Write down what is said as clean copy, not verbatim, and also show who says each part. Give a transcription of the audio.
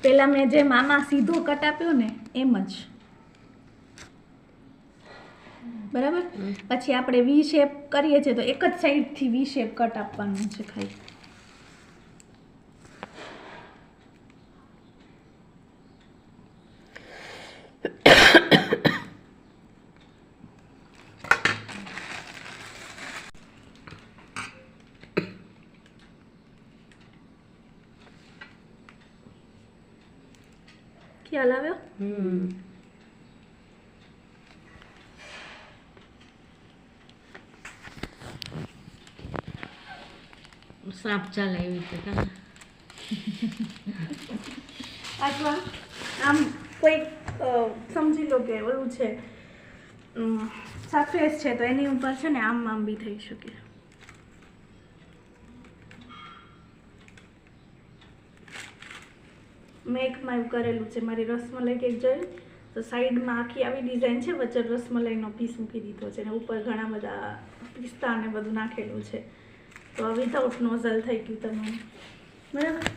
Speaker 1: પેલા મેં જે મામા સીધો કટ આપ્યો ને એમ જ બરાબર. પછી આપણે વી શેપ કરીએ છીએ તો એક જ સાઈડથી વી શેપ કટ આપવાનું છે ખાલી. ખ્યાલ આવ્યો?
Speaker 2: સાપ ચાલે એવી રીતે
Speaker 1: અથવા આમ કોઈ સમજી લો કે ઓલું છે સરફેસ છે તો એની ઉપર છે ને આમ આમ બી થઈ શકે. મેં એકમાં એવું કરેલું છે, મારી રસમલાઈ કેક જોઈ તો સાઈડમાં આખી આવી ડિઝાઇન છે, વચ્ચે રસમલાઈનો પીસ મૂકી દીધો છે અને ઉપર ઘણા બધા પિસ્તા ને બધું નાખેલું છે. તો વિધાઉટ નોઝલ થઈ ગયું તમારું બરાબર.